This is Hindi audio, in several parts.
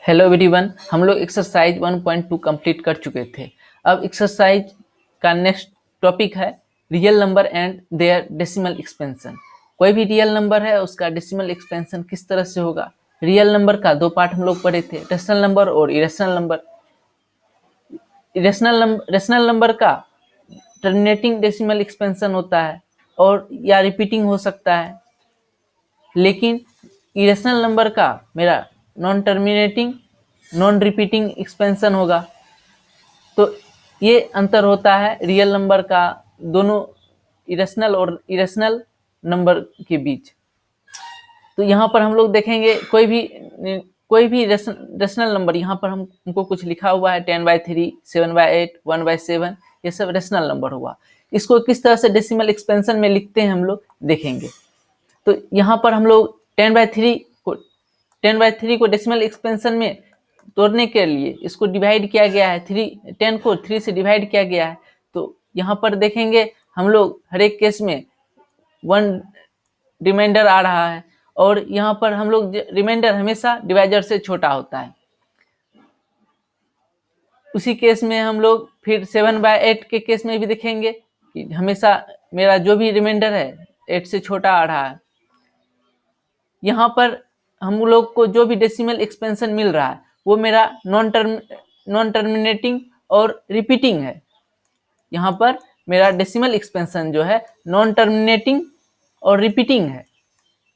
हेलो एवरीवन, हम लोग एक्सरसाइज 1.2 कंप्लीट कर चुके थे। अब एक्सरसाइज का नेक्स्ट टॉपिक है real number and their decimal expansion. कोई भी रियल नंबर है उसका डेसिमल एक्सपेंशन किस तरह से होगा। रियल नंबर का दो पार्ट हम लोग पढ़े थे, रेशनल नंबर और इरेशनल नंबर। रेशनल नंबर का टर्मिनेटिंग डेसिमल एक्सपेंशन होता है और या रिपीटिंग हो सकता है, लेकिन इरेशनल नंबर का मेरा non terminating non repeating expansion होगा। तो ये अंतर होता है रियल नंबर का दोनों इरेशनल और इरेशनल नंबर के बीच। तो यहाँ पर हम लोग देखेंगे कोई भी रेशनल नंबर, यहाँ पर हमको कुछ लिखा हुआ है 10/3, 7/8, 1/7, ये सब रेशनल नंबर हुआ। इसको किस तरह से डेसिमल एक्सपेंशन में लिखते हैं हम लोग देखेंगे। तो यहाँ पर हम लोग 10/3 को डेसिमल एक्सपेंशन में तोड़ने के लिए इसको डिवाइड किया गया है। 10 को 3 से डिवाइड किया गया है। तो यहाँ पर देखेंगे हम लोग हर एक केस में 1 रिमाइंडर आ रहा है और यहाँ पर हम लोग रिमाइंडर हमेशा डिवाइजर से छोटा होता है। उसी केस में हम लोग फिर 7/8 के केस में भी देखेंगे कि हमेशा मेरा जो भी रिमाइंडर है 8 से छोटा आ रहा है। यहाँ पर हम लोग को जो भी डेसिमल एक्सपेंशन मिल रहा है वो मेरा नॉन टर्मिनेटिंग और रिपीटिंग है। यहाँ पर मेरा डेसिमल एक्सपेंशन जो है नॉन टर्मिनेटिंग और रिपीटिंग है।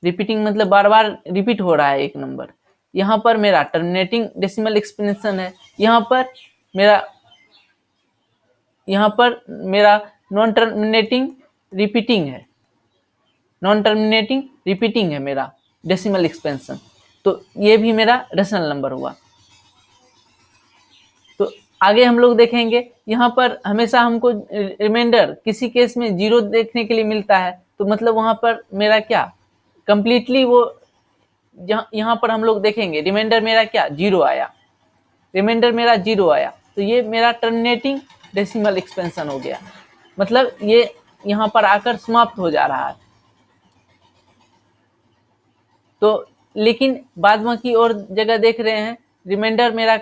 रिपीटिंग मतलब बार बार रिपीट हो रहा है एक नंबर। यहाँ पर मेरा टर्मिनेटिंग डेसिमल एक्सपेंशन है। यहाँ पर मेरा नॉन टर्मिनेटिंग रिपीटिंग है। नॉन टर्मिनेटिंग रिपीटिंग है मेरा डेसिमल एक्सपेंशन। तो ये भी मेरा रेशनल नंबर हुआ। तो आगे हम लोग देखेंगे यहाँ पर हमेशा हमको रिमाइंडर किसी केस में 0 देखने के लिए मिलता है। तो मतलब वहाँ पर मेरा क्या कंप्लीटली वो यहाँ पर हम लोग देखेंगे रिमाइंडर मेरा क्या 0 आया। रिमाइंडर मेरा 0 आया तो ये मेरा टर्मिनेटिंग डेसिमल एक्सपेंशन हो गया। मतलब ये यहाँ पर आकर समाप्त हो जा रहा है। तो लेकिन बाद में की और जगह देख रहे हैं रिमाइंडर मेरा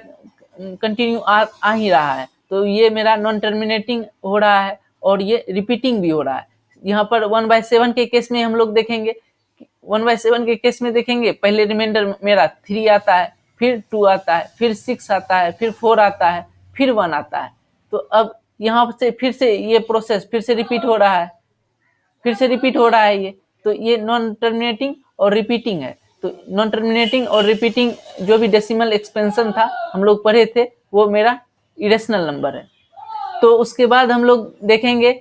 कंटिन्यू आ ही रहा है। तो ये मेरा नॉन टर्मिनेटिंग हो रहा है और ये रिपीटिंग भी हो रहा है। यहाँ पर 1/7 के केस में हम लोग देखेंगे 1/7 के केस में देखेंगे पहले रिमाइंडर मेरा 3 आता है, फिर 2 आता है, फिर 6 आता है, फिर 4 आता है, फिर 1 आता है। तो अब यहाँ से फिर से ये प्रोसेस फिर से रिपीट हो रहा है ये। तो ये नॉन टर्मिनेटिंग और रिपीटिंग है। तो नॉन टर्मिनेटिंग और रिपीटिंग जो भी डेसिमल एक्सपेंशन था हम लोग पढ़े थे वो मेरा इरेशनल नंबर है। तो उसके बाद हम लोग देखेंगे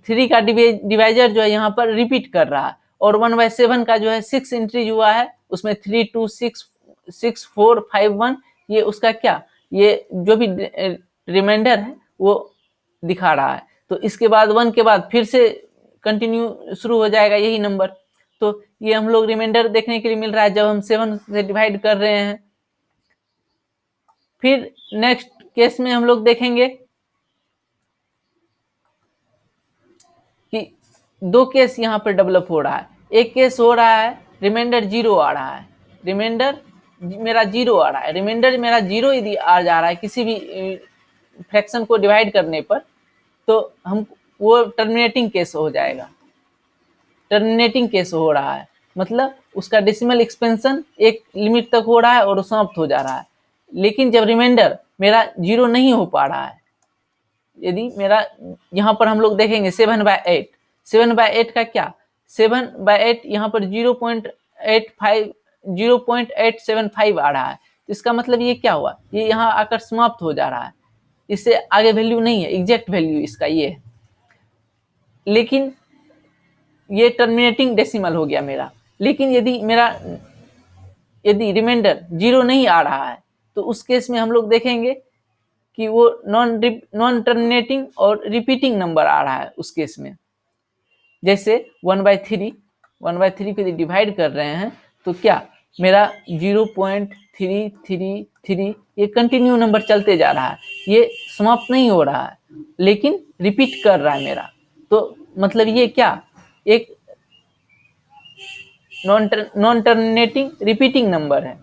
3 का डिवाइजर जो है यहाँ पर रिपीट कर रहा है और 1/7 का जो है 6 इंट्रीज हुआ है उसमें 3, 2, 6, 6, 4, 5, 1 ये उसका क्या ये जो भी रिमाइंडर है वो दिखा रहा है। तो इसके बाद 1 के बाद फिर से कंटिन्यू शुरू हो जाएगा यही नंबर। तो ये हम लोग रिमाइंडर देखने के लिए मिल रहा है जब हम 7 से डिवाइड कर रहे हैं। फिर नेक्स्ट केस में हम लोग देखेंगे कि 2 केस यहाँ पर डेवलप हो रहा है। एक केस हो रहा है रिमाइंडर 0 आ रहा है, रिमाइंडर मेरा 0 आ रहा है। रिमाइंडर मेरा 0 यदि आ जा रहा है किसी भी फ्रैक्शन को डिवाइड करने पर तो हम वो टर्मिनेटिंग केस हो जाएगा। टर्मिनेटिंग केस हो रहा है मतलब उसका डेसिमल एक्सपेंशन एक लिमिट तक हो रहा है और समाप्त हो जा रहा है। लेकिन जब रिमाइंडर मेरा 0 नहीं हो पा रहा है, यदि मेरा यहाँ पर हम लोग देखेंगे 7/8, 7/8 का क्या 7/8 यहाँ पर 0.875 आ रहा है। तो इसका मतलब ये क्या हुआ, ये यहाँ आकर समाप्त हो जा रहा है। इससे आगे वैल्यू नहीं है, एग्जैक्ट वैल्यू इसका ये है। लेकिन ये टर्मिनेटिंग डेसिमल हो गया मेरा। लेकिन यदि रिमाइंडर 0 नहीं आ रहा है तो उस केस में हम लोग देखेंगे कि वो नॉन टर्मिनेटिंग और रिपीटिंग नंबर आ रहा है उस केस में। जैसे 1/3 को यदि डिवाइड कर रहे हैं तो क्या मेरा 0.333 ये कंटिन्यू नंबर चलते जा रहा है, ये समाप्त नहीं हो रहा है लेकिन रिपीट कर रहा है मेरा। तो मतलब ये क्या एक नॉन टर्मिनेटिंग रिपीटिंग नंबर है।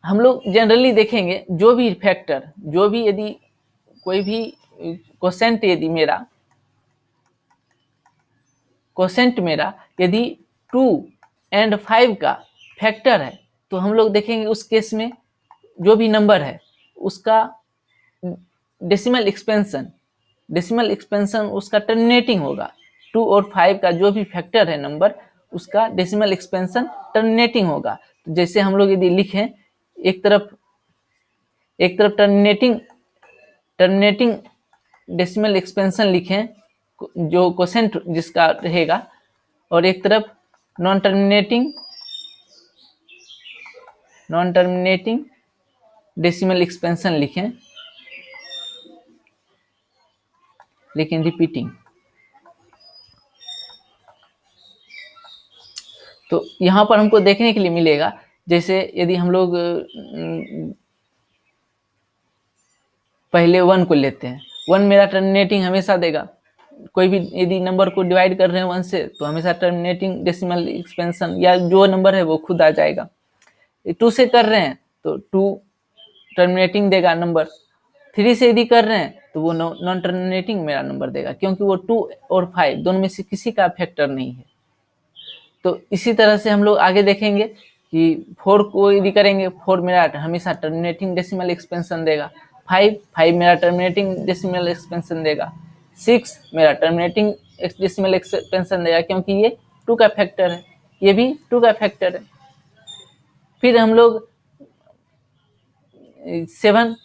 हम लोग जनरली देखेंगे जो भी फैक्टर, जो भी यदि कोई भी क्वोशेंट यदि मेरा यदि 2 और 5 का फैक्टर है, तो हम लोग देखेंगे उस केस में जो भी नंबर है उसका डेसिमल एक्सपेंशन उसका टर्मिनेटिंग होगा। 2 और 5 का जो भी फैक्टर है नंबर, उसका डेसिमल एक्सपेंशन टर्मिनेटिंग होगा। तो जैसे हम लोग यदि लिखें एक तरफ टर्मिनेटिंग डेसिमल एक्सपेंशन लिखें जो क्वोशेंट जिसका रहेगा, और एक तरफ नॉन टर्मिनेटिंग डेसिमल एक्सपेंशन लिखें, लेकिन रिपीटिंग। तो यहाँ पर हमको देखने के लिए मिलेगा, जैसे यदि हम लोग पहले 1 को लेते हैं, 1 मेरा टर्मिनेटिंग हमेशा देगा। कोई भी यदि नंबर को डिवाइड कर रहे हैं 1 से, तो हमेशा टर्मिनेटिंग डेसिमल एक्सपेंशन या जो नंबर है वो खुद आ जाएगा। 2 से कर रहे हैं तो 2 टर्मिनेटिंग देगा नंबर। 3 से यदि कर रहे हैं तो वो नॉन टर्मिनेटिंग मेरा नंबर देगा, क्योंकि वो 2 और 5 दोनों में से किसी का फैक्टर नहीं है। तो इसी तरह से हम लोग आगे देखेंगे कि 4 को यदि करेंगे, 4 मेरा हमेशा टर्मिनेटिंग डेसिमल एक्सपेंशन देगा। 5 मेरा टर्मिनेटिंग डेसिमल एक्सपेंशन देगा। 6 मेरा टर्मिनेटिंग डेसिमल एक्सपेंशन देगा, क्योंकि ये 2 का फैक्टर है, ये भी 2 का फैक्टर है। फिर हम लोग 7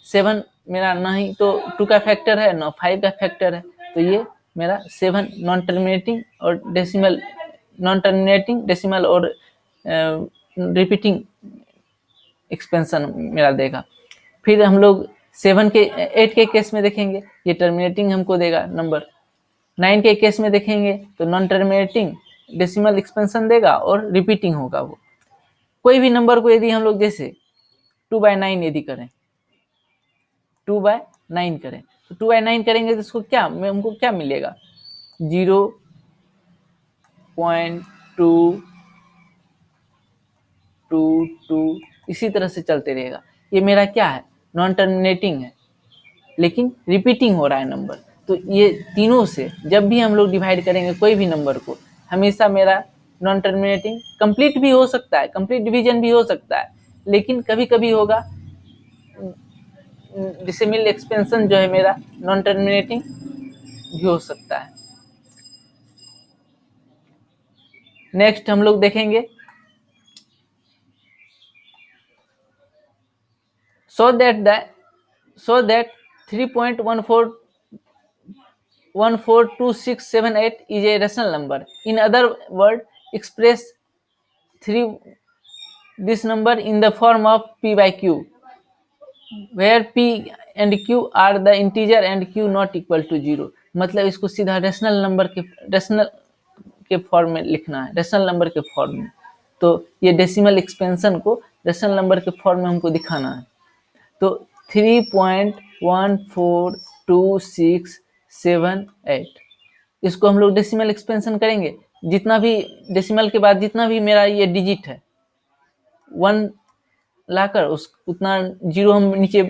मेरा ना ही तो 2 का फैक्टर है, ना 5 का फैक्टर है, तो ये मेरा 7 नॉन टर्मिनेटिंग डेसिमल और रिपीटिंग एक्सपेंशन मेरा देगा। फिर हम लोग 8 के केस में देखेंगे, ये टर्मिनेटिंग हमको देगा नंबर। 9 के केस में देखेंगे तो नॉन टर्मिनेटिंग डेसिमल एक्सपेंशन देगा और रिपीटिंग होगा वो। कोई भी नंबर को यदि हम लोग जैसे 2/9 यदि करें, 2/9 करें, तो 2/9 करेंगे तो इसको हमको क्या मिलेगा? 0.222, इसी तरह से चलते रहेगा। ये मेरा क्या है? नॉन टर्मिनेटिंग है, लेकिन रिपीटिंग हो रहा है नंबर। तो ये तीनों से जब भी हम लोग डिवाइड करेंगे कोई भी नंबर को, हमेशा मेरा नॉन टर्मिनेटिंग, कंप्लीट भी हो सकता है, कंप्लीट डिवीजन भी हो सकता है, लेकिन कभी कभी होगा डेसिमल एक्सपेंशन जो है मेरा नॉन टर्मिनेटिंग भी हो सकता है। नेक्स्ट हम लोग देखेंगे so that 3.142678 is a rational number. In other words, express this number in the form of p by q, where p and q are the integer and q not equal to 0. मतलब इसको सीधा रेशनल के फॉर्म में लिखना है, रेशनल नंबर के फॉर्म में। तो ये डेसिमल एक्सपेंशन को रेशनल नंबर के फॉर्म में हमको दिखाना है। तो 3.142678, इसको हम लोग डेसिमल एक्सपेंशन करेंगे। जितना भी डेसिमल के बाद जितना भी मेरा ये डिजिट है 1 लाकर उतना 0 हम नीचे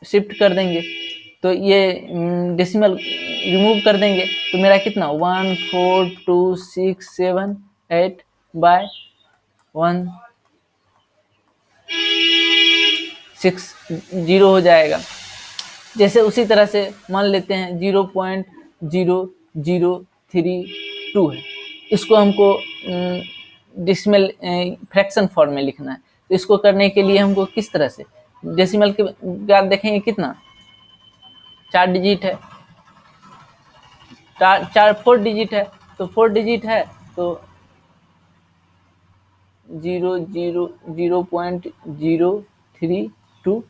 शिफ्ट कर देंगे, तो ये डेसिमल रिमूव कर देंगे, तो मेरा कितना 14268 बाय 160 हो जाएगा। जैसे उसी तरह से मान लेते हैं 0.00032 है, इसको हमको डेसिमल फ्रैक्शन फॉर्म में लिखना है। तो इसको करने के लिए हमको किस तरह से, डेसिमल के बाद देखेंगे कितना 4 डिजिट है, 4 डिजिट है, तो 4 डिजिट है तो 0.032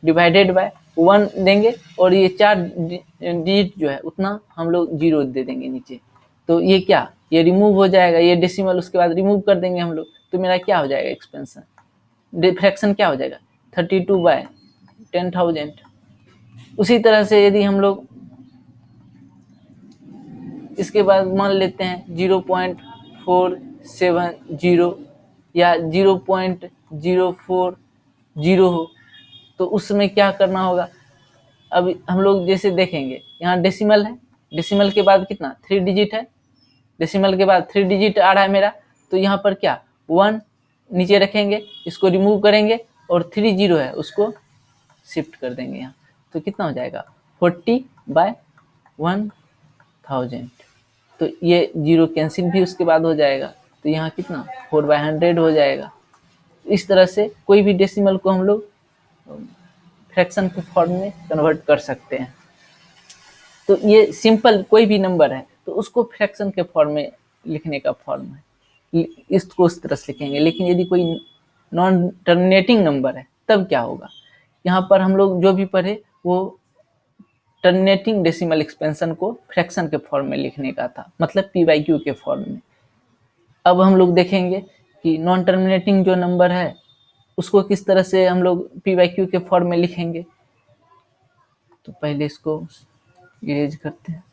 डिवाइडेड बाय 1 देंगे, और ये 4 डिजिट जो है उतना हम लोग 0 दे देंगे नीचे। तो ये क्या, ये रिमूव हो जाएगा, ये डेसिमल उसके बाद रिमूव कर देंगे हम लोग, तो मेरा क्या हो जाएगा एक्सपेंशन, फ्रैक्शन क्या हो जाएगा 32/10,000। उसी तरह से यदि हम लोग इसके बाद मान लेते हैं 0.470 या 0.040 हो, तो उस समय क्या करना होगा। अब हम लोग जैसे देखेंगे, यहाँ डेसिमल है, डेसिमल के बाद कितना 3 डिजिट है, डेसिमल के बाद 3 डिजिट आ रहा है मेरा, तो यहाँ पर क्या 1 नीचे रखेंगे, इसको रिमूव करेंगे और 3 जीरो है उसको शिफ्ट कर देंगे यहाँ, तो कितना हो जाएगा 40/1000। तो ये जीरो कैंसिल भी उसके बाद हो जाएगा, तो यहाँ कितना 4/100 हो जाएगा। इस तरह से कोई भी डेसिमल को हम लोग फ्रैक्शन के फॉर्म में कन्वर्ट कर सकते हैं। तो ये सिंपल कोई भी नंबर है तो उसको फ्रैक्शन के फॉर्म में लिखने का फॉर्म है, इसको इस तरह से लिखेंगे। लेकिन यदि कोई नॉन टर्मिनेटिंग नंबर है तब क्या होगा, यहाँ पर हम लोग जो भी पढ़े वो टर्मिनेटिंग डेसिमल एक्सपेंशन को फ्रैक्शन के फॉर्म में लिखने का था, मतलब p/q के फॉर्म में। अब हम लोग देखेंगे कि नॉन टर्मिनेटिंग जो नंबर है उसको किस तरह से हम लोग p/q के फॉर्म में लिखेंगे। तो पहले इसको इरेज करते हैं।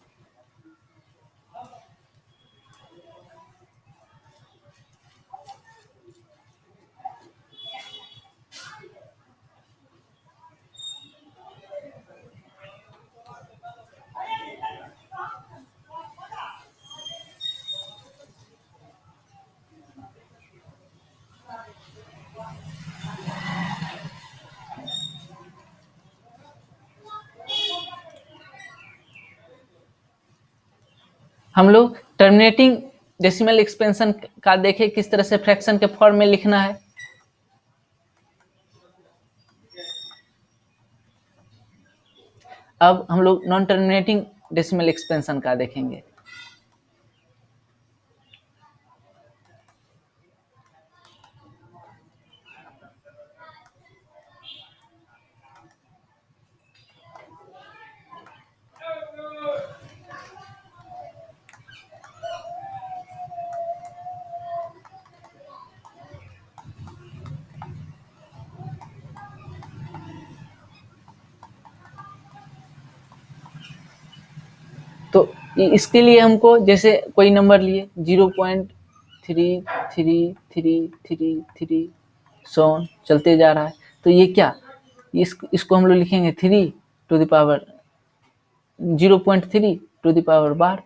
हम लोग टर्मिनेटिंग डेसिमल एक्सपेंशन का देखें किस तरह से फ्रैक्शन के फॉर्म में लिखना है। अब हम लोग नॉन टर्मिनेटिंग डेसिमल एक्सपेंशन का देखेंगे। तो इसके लिए हमको जैसे कोई नंबर लिए 0.3333 सोन चलते जा रहा है, तो ये क्या, इसको हम लोग लिखेंगे 3 to the power 0.3 to the power बार।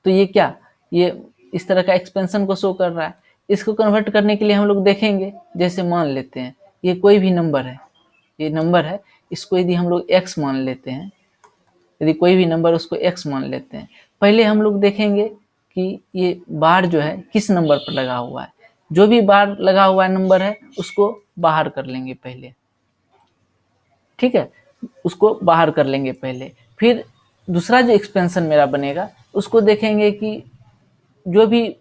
तो ये क्या, ये इस तरह का एक्सपेंशन को शो कर रहा है। इसको कन्वर्ट करने के लिए हम लोग देखेंगे, जैसे मान लेते हैं ये कोई भी नंबर है, ये नंबर है, इसको यदि हम लोग x मान लेते हैं, यदि कोई भी नंबर उसको x मान लेते हैं, पहले हम लोग देखेंगे कि ये बार जो है किस नंबर पर लगा हुआ है। जो भी बार लगा हुआ नंबर है उसको बाहर कर लेंगे पहले, ठीक है, उसको बाहर कर लेंगे पहले। फिर दूसरा जो एक्सपेंशन मेरा बनेगा उसको देखेंगे कि जो भी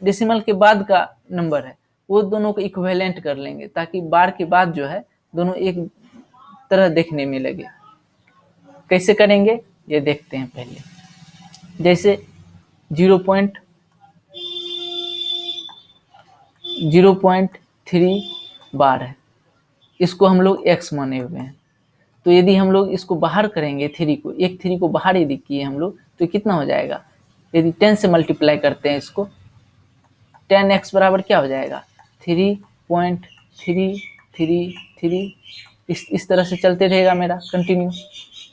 डेसिमल के बाद का नंबर है वो दोनों को इक्विवेलेंट कर लेंगे, ताकि बार के बाद जो है दोनों एक तरह देखने में लगे। कैसे करेंगे ये देखते हैं पहले। जैसे 0.3 बार है, इसको हम लोग x माने हुए हैं। तो यदि हम लोग इसको बाहर करेंगे, एक थ्री को बाहर यदि किए हम लोग, तो कितना हो जाएगा, यदि 10 से मल्टीप्लाई करते हैं इसको, 10x बराबर क्या हो जाएगा 3.333। इस तरह से चलते रहेगा मेरा कंटिन्यू।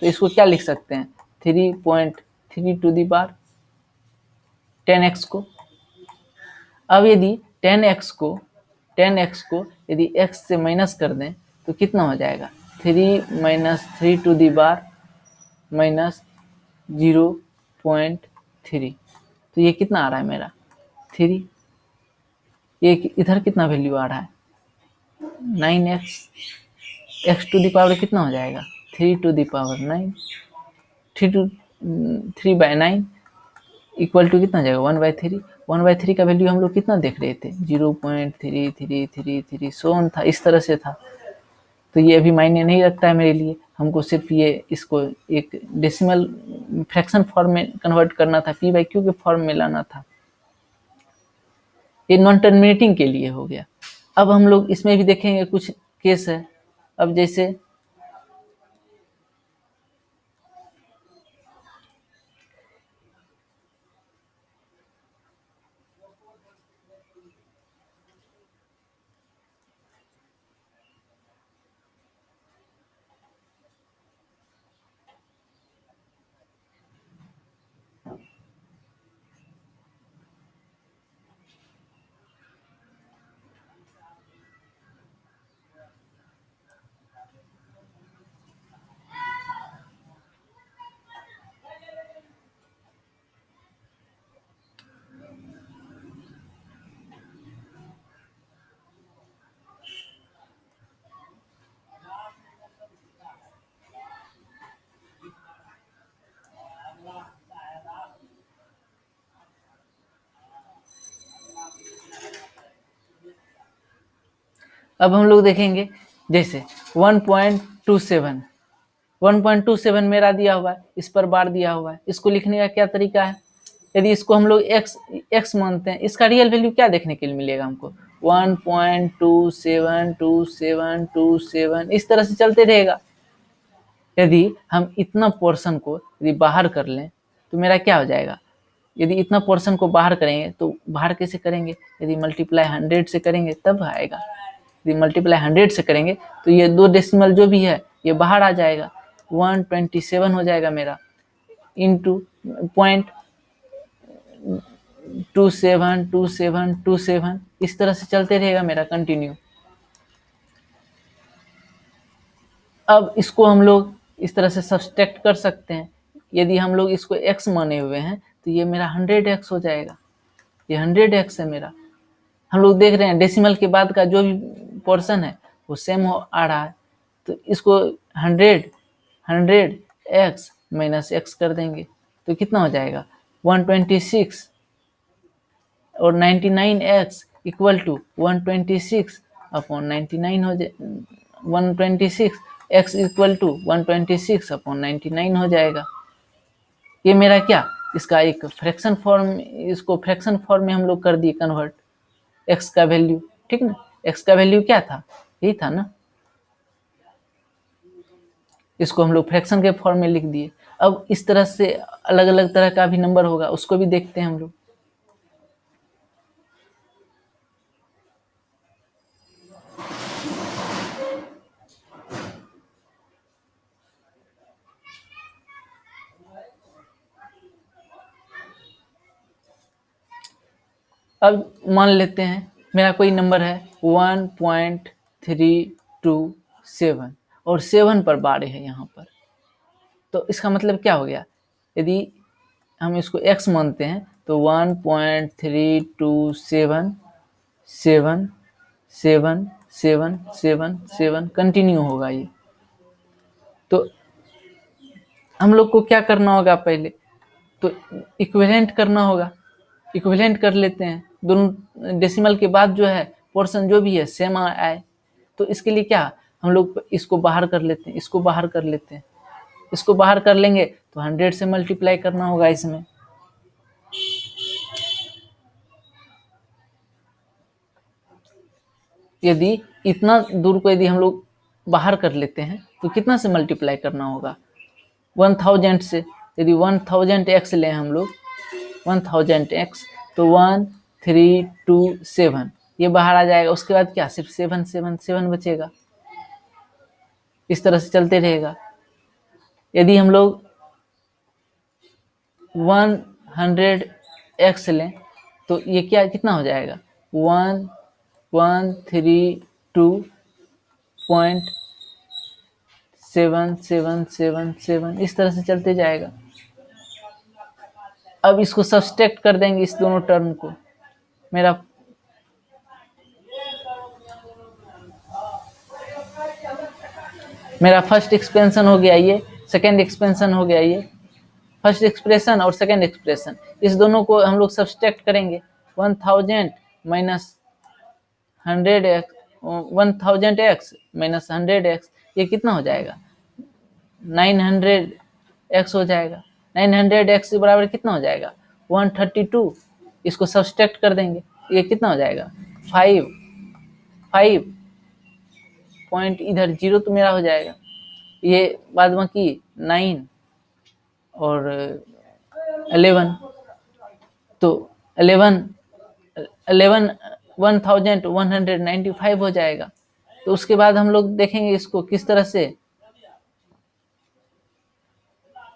तो इसको क्या लिख सकते हैं 3.3 टू दी पावर 10x को। अब यदि 10x को यदि x से माइनस कर दें तो कितना हो जाएगा 3 - 3 टू दी पावर -0.3। तो ये कितना आ रहा है मेरा 3, ये इधर कितना वैल्यू आ रहा है 9x, x to the power कितना हो जाएगा 3 to the power 9, 3/9 equal to कितना जाएगा 1/3। 1/3 का वैल्यू हम लोग कितना देख रहे थे 0.3333 सोन था, इस तरह से था। तो ये अभी मायने नहीं रखता है मेरे लिए, हमको सिर्फ ये इसको एक डेसिमल फ्रैक्शन फॉर्म में कन्वर्ट करना था, p/q के फॉर्म में लाना था। ये नॉन टर्मिनेटिंग के लिए हो गया। अब हम लोग इसमें भी देखेंगे कुछ केस है। अब जैसे अब हम लोग देखेंगे जैसे 1.27 मेरा दिया हुआ है, इस पर बार दिया हुआ है। इसको लिखने का क्या तरीका है, यदि इसको हम लोग x मानते हैं, इसका रियल वैल्यू क्या देखने के लिए मिलेगा हमको, 1.272727 इस तरह से चलते रहेगा। यदि हम इतना पोर्शन को यदि बाहर कर लें तो मेरा क्या हो जाएगा, यदि इतना पोर्शन को बाहर करेंगे तो बाहर कैसे करेंगे, यदि मल्टीप्लाई 100 से करेंगे तब आएगा। यदि मल्टीप्लाई 100 से करेंगे तो ये 2 डेसिमल जो भी है ये बाहर आ जाएगा, 127 हो जाएगा मेरा, इंटू 0.272727 इस तरह से चलते रहेगा मेरा कंटिन्यू। अब इसको हम लोग इस तरह से सब्सट्रैक्ट कर सकते हैं। यदि हम लोग इसको x माने हुए हैं तो ये मेरा 100x हो जाएगा, ये 100x है मेरा। हम लोग देख रहे हैं डेसिमल के बाद का जो भी पोर्शन है वो सेम आ रहा है, तो इसको 100x माइनस x कर देंगे तो कितना हो जाएगा, 126 और 99x इक्वल टू 126/99 हो जाए, 126x इक्वल टू 126/99 हो जाएगा। ये मेरा क्या, इसका एक फ्रैक्शन फॉर्म, इसको फ्रैक्शन फॉर्म में हम लोग कर दिए कन्वर्ट, x का वैल्यू, ठीक ना, x का वैल्यू क्या था, यही था ना, इसको हम लोग फ्रैक्शन के फॉर्म में लिख दिए। अब इस तरह से अलग अलग तरह का भी नंबर होगा, उसको भी देखते हैं हम लोग। अब मान लेते हैं मेरा कोई नंबर है 1.327 और 7 पर बार है यहाँ पर, तो इसका मतलब क्या हो गया, यदि हम इसको x मानते हैं तो 1.3277777 कंटिन्यू होगा ये। तो हम लोग को क्या करना होगा, पहले तो इक्विवेलेंट करना होगा, इक्विवेलेंट कर लेते हैं, दोनों डेसिमल के बाद जो है पोर्शन जो भी है सेम आए। तो इसके लिए क्या, हम लोग इसको बाहर कर लेते हैं, इसको बाहर कर लेते हैं, इसको बाहर कर लेंगे तो 100 से मल्टीप्लाई करना होगा इसमें। यदि इतना दूर को यदि हम लोग बाहर कर लेते हैं तो कितना से मल्टीप्लाई करना होगा, 1000 से। यदि 1000x लें हम लोग, 1000x तो 1327 ये बाहर आ जाएगा, उसके बाद क्या, सिर्फ 777 बचेगा। इस तरह से चलते रहेगा। यदि हम लोग 100x लें तो ये क्या, कितना हो जाएगा, 1132.7777 इस तरह से चलते जाएगा। अब इसको सब्सट्रैक्ट कर देंगे इस दोनों टर्म को, मेरा फर्स्ट एक्सपेंशन हो गया ये, सेकेंड एक्सपेंशन हो गया ये, फर्स्ट एक्सप्रेशन और सेकेंड एक्सप्रेशन, इस दोनों को हम लोग सब्सट्रैक्ट करेंगे। 1000 minus 100x, 1000x minus 100x ये कितना हो जाएगा, 900x हो जाएगा। 900x के बराबर कितना हो जाएगा, 132। इसको सब्सट्रैक्ट कर देंगे, ये कितना हो जाएगा, 5 पॉइंट, इधर 0 तो मेरा हो जाएगा, ये बाद बाकी 9 और 11, तो 1195 हो जाएगा। तो उसके बाद हम लोग देखेंगे इसको किस तरह से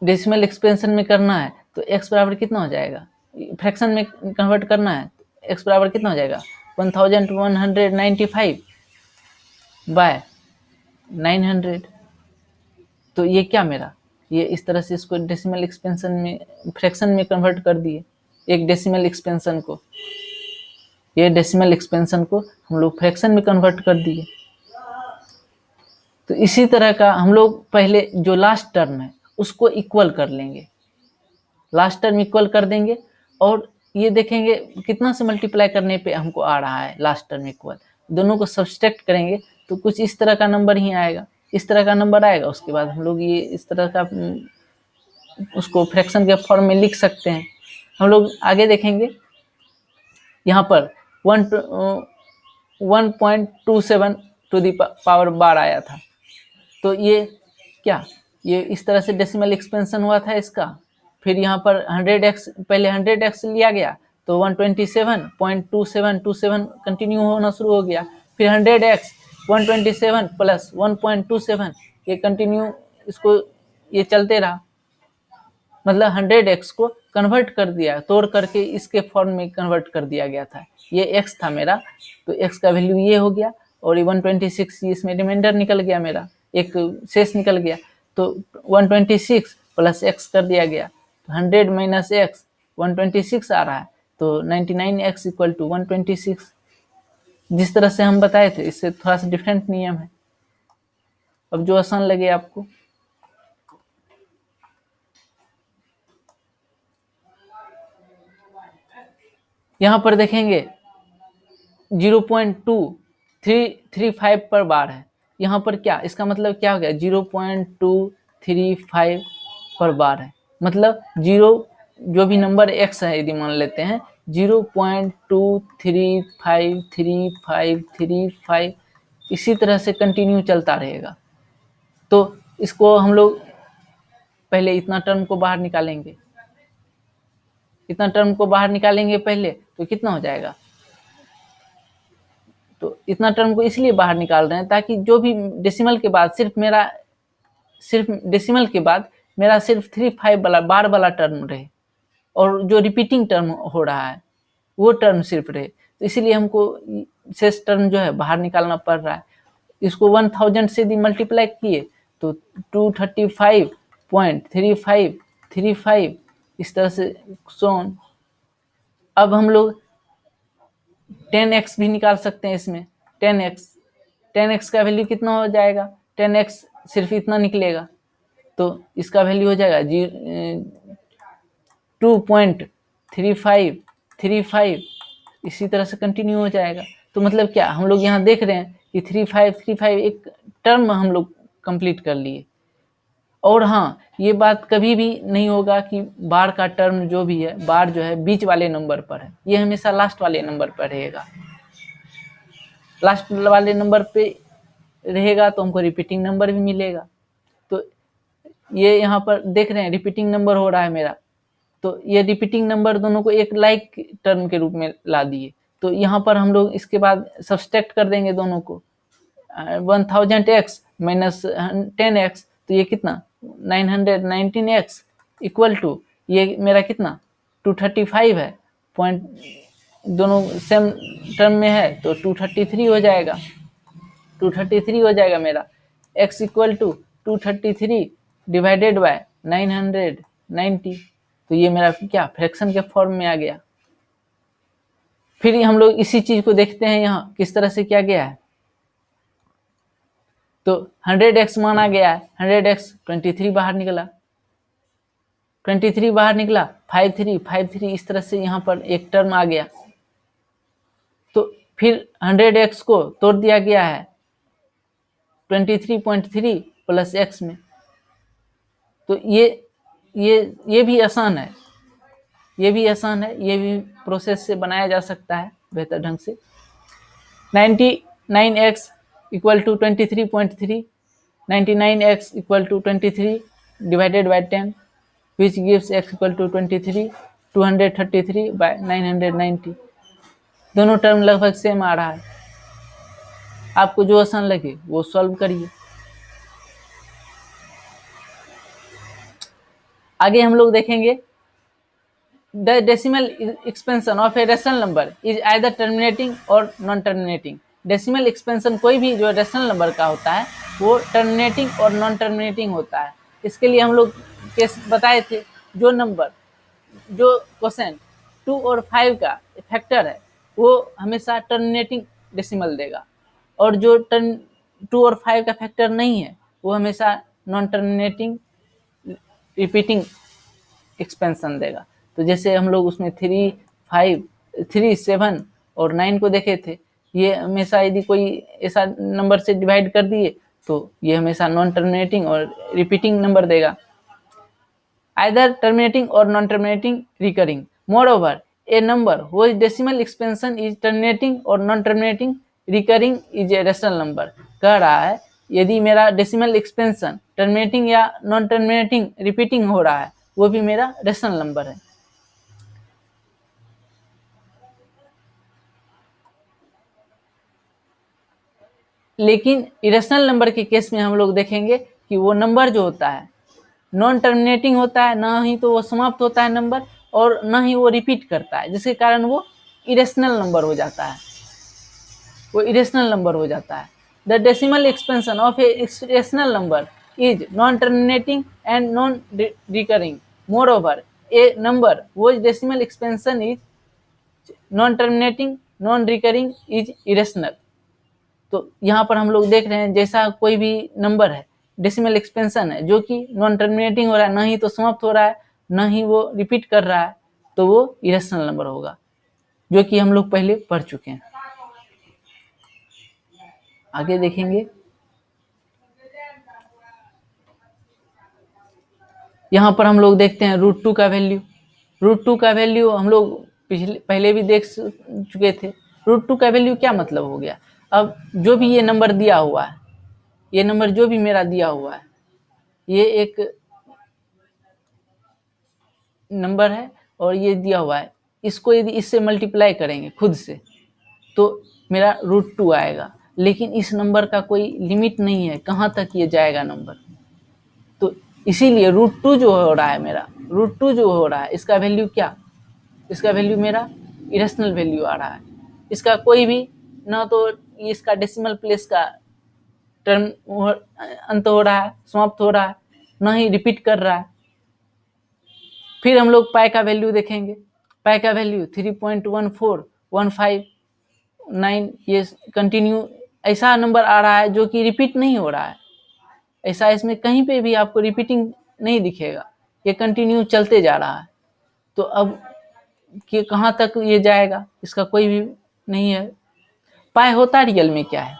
डेसिमल एक्सपेंशन में करना है। तो x बराबर कितना हो जाएगा, फ्रैक्शन में कन्वर्ट करना है, x बराबर कितना हो जाएगा, 1195 बाय 900। तो ये क्या मेरा, ये इस तरह से इसको डेसिमल एक्सपेंशन में, फ्रैक्शन में कन्वर्ट कर दिए, एक डेसिमल एक्सपेंशन को, ये डेसिमल एक्सपेंशन को हम लोग फ्रैक्शन में कन्वर्ट कर दिए। तो इसी तरह का हम लोग पहले जो लास्ट टर्म है उसको इक्वल कर लेंगे, लास्ट टर्म इक्वल कर देंगे और ये देखेंगे कितना से मल्टीप्लाई करने पे हमको आ रहा है लास्ट टर्म इक्वल, दोनों को सब्सट्रैक्ट करेंगे तो कुछ इस तरह का नंबर ही आएगा, इस तरह का नंबर आएगा। उसके बाद हम लोग ये इस तरह का उसको फ्रैक्शन के फॉर्म में लिख सकते हैं। हम लोग आगे देखेंगे, यहाँ पर 1.27 टू द पावर बार आया था। तो ये क्या, ये इस तरह से डेसिमल एक्सपेंशन हुआ था इसका। फिर यहाँ पर 100x, पहले 100x लिया गया तो 127.2727 कंटिन्यू होना शुरू हो गया। फिर 100x 127 प्लस 1.27 ये कंटिन्यू, इसको ये चलते रहा। मतलब 100x को कन्वर्ट कर दिया, तोड़ करके इसके फॉर्म में कन्वर्ट कर दिया गया था। ये x था मेरा, तो x का वैल्यू ये हो गया, और ये 126 इसमें रिमाइंडर निकल गया, मेरा एक शेष निकल गया। तो 126 प्लस x कर दिया गया, तो 100 माइनस x 126 आ रहा है। तो 99x इक्वल टू 126, जिस तरह से हम बताए थे इससे थोड़ा सा डिफरेंट नियम है। अब जो आसान लगे आपको। यहाँ पर देखेंगे 0.2335 पर बार है। यहाँ पर क्या, इसका मतलब क्या हो गया, 0.235 पर बार है। मतलब जीरो, जो भी नंबर x है यदि मान लेते हैं 0.2353535 इसी तरह से कंटिन्यू चलता रहेगा। तो इसको हम लोग पहले इतना टर्म को बाहर निकालेंगे, इतना टर्म को बाहर निकालेंगे पहले, तो कितना हो जाएगा। तो इतना टर्म को इसलिए बाहर निकाल रहे हैं ताकि जो भी डेसिमल के बाद सिर्फ डेसिमल के बाद मेरा सिर्फ 35 वाला बार वाला टर्म रहे, और जो रिपीटिंग टर्म हो रहा है वो टर्म सिर्फ रहे। तो इसीलिए हमको शेष टर्म जो है बाहर निकालना पड़ रहा है। इसको 1000 से यदि मल्टीप्लाई किए तो 235.3535 इस तरह से सोन। अब हम लोग 10x भी निकाल सकते हैं इसमें। 10x का वैल्यू कितना हो जाएगा, 10x सिर्फ इतना निकलेगा, तो इसका वैल्यू हो जाएगा 2.3535 इसी तरह से कंटिन्यू हो जाएगा। तो मतलब क्या, हम लोग यहाँ देख रहे हैं कि 3535 एक टर्म हम लोग कंप्लीट कर लिए। और हाँ, ये बात कभी भी नहीं होगा कि बार का टर्म जो भी है, बार जो है बीच वाले नंबर पर है, ये हमेशा लास्ट वाले नंबर पर रहेगा। लास्ट वाले नंबर पे रहेगा तो हमको रिपीटिंग नंबर भी मिलेगा। तो ये यहाँ पर देख रहे हैं रिपीटिंग नंबर हो रहा है मेरा, तो ये रिपीटिंग नंबर दोनों को एक लाइक टर्म के रूप में ला दिए। तो यहाँ पर हम लोग इसके बाद सब्सट्रैक्ट कर देंगे दोनों को। 1000x माइनस 10x, तो ये कितना 919x इक्वल टू ये मेरा कितना 235 है। पॉइंट दोनों सेम टर्म में है तो 233 हो जाएगा, 233 हो जाएगा मेरा। x equal to 233 divided by 990, तो ये मेरा क्या फ्रैक्शन के फॉर्म में आ गया। फिर हम लोग इसी चीज को देखते हैं यहाँ किस तरह से किया गया है। तो 100x माना गया है, 100x 23 बाहर निकला, 23 बाहर निकला, 53 इस तरह से यहाँ पर एक टर्म आ गया। तो फिर 100x को तोड़ दिया गया है 23.3 प्लस x में। तो ये भी आसान है, ये भी आसान है, ये भी प्रोसेस से बनाया जा सकता है बेहतर ढंग से। 99x equal to 23.3, 99x equal to 23 divided by 10 which gives x equal to 23, 233 by 990। दोनों टर्म लगभग सेम आ रहा है। आपको जो आसान लगे वो सॉल्व करिए। आगे हम लोग देखेंगे the decimal expansion of a rational number is either terminating और नॉन टर्मिनेटिंग। डेसिमल एक्सपेंशन कोई भी जो रेशनल नंबर का होता है वो टर्मिनेटिंग और नॉन टर्मिनेटिंग होता है। इसके लिए हम लोग केस बताए थे, जो नंबर जो क्वेश्चन 2 और 5 का फैक्टर है वो हमेशा टर्मिनेटिंग डेसिमल देगा, और जो 2 और 5 का फैक्टर नहीं है वो हमेशा नॉन टर्मिनेटिंग रिपीटिंग एक्सपेंशन देगा। तो जैसे हम लोग उसमें 3, 5, 3, 7 और 9 को देखे थे, ये हमेशा यदि कोई ऐसा नंबर से डिवाइड कर दिए तो ये हमेशा नॉन टर्मिनेटिंग और रिपीटिंग नंबर देगा, either terminating or non-terminating recurring. Moreover, a number whose decimal expansion is terminating or non-terminating recurring is a rational number. कह रहा है यदि मेरा डेसिमल एक्सपेंशन टर्मिनेटिंग या नॉन टर्मिनेटिंग रिपीटिंग हो रहा है वो भी मेरा रेशनल नंबर है। लेकिन इरेशनल नंबर के केस में हम लोग देखेंगे कि वो नंबर जो होता है नॉन टर्मिनेटिंग होता है, ना ही तो वो समाप्त होता है नंबर और ना ही वो रिपीट करता है, जिसके कारण वो इरेशनल नंबर हो जाता है, वो इरेशनल नंबर हो जाता है। The decimal expansion of a irrational number is non terminating and non recurring. Moreover a number whose decimal expansion is non terminating non recurring is irrational. तो यहाँ पर हम लोग देख रहे हैं जैसा कोई भी नंबर है डेसिमल एक्सपेंशन है जो कि नॉन टर्मिनेटिंग हो रहा है, ना ही तो समाप्त हो रहा है ना ही वो रिपीट कर रहा है, तो वो इरेशनल नंबर होगा, जो कि हम लोग पहले पढ़ चुके हैं। आगे देखेंगे, यहाँ पर हम लोग देखते हैं रूट 2 का वैल्यू। रूट 2 का वैल्यू हम लोग पहले भी देख चुके थे। रूट 2 का वैल्यू क्या मतलब हो गया, अब जो भी ये नंबर दिया हुआ है, ये नंबर जो भी मेरा दिया हुआ है, ये एक नंबर है और ये दिया हुआ है, इसको यदि इससे मल्टीप्लाई करेंगे खुद से तो मेरा रूट 2 आएगा। लेकिन इस नंबर का कोई लिमिट नहीं है कहाँ तक ये जाएगा नंबर, तो इसीलिए रूट 2 जो हो रहा है मेरा, रूट 2 जो हो रहा है इसका वैल्यू क्या, इसका वैल्यू मेरा इरेशनल वैल्यू आ रहा है। इसका कोई भी ना तो इसका डेसिमल प्लेस का टर्म अंत हो रहा है, समाप्त हो रहा है, ना ही रिपीट कर रहा है। फिर हम लोग पाई का वैल्यू देखेंगे। पाई का वैल्यू 3.14159, ये कंटिन्यू ऐसा नंबर आ रहा है जो कि रिपीट नहीं हो रहा है, ऐसा इसमें कहीं पे भी आपको रिपीटिंग नहीं दिखेगा, ये कंटिन्यू चलते जा रहा है। तो अब कि कहाँ तक ये जाएगा इसका कोई भी नहीं है। पाई होता रियल में क्या है,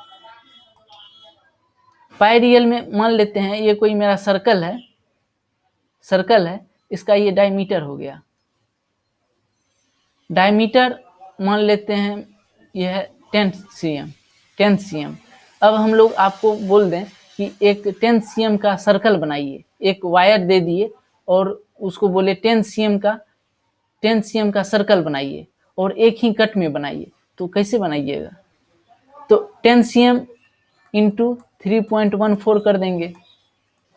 पाई रियल में मान लेते हैं ये कोई मेरा सर्कल है, सर्कल है, इसका ये डायमीटर हो गया, डायमीटर मान लेते हैं ये है 10 cm, 10 cm। अब हम लोग आपको बोल दें कि एक 10 cm का सर्कल बनाइए, एक वायर दे दिए और उसको बोले 10 cm का सर्कल बनाइए और एक ही कट में बनाइए, तो कैसे बनाइएगा, तो 10 cm इंटू 3.14 कर देंगे,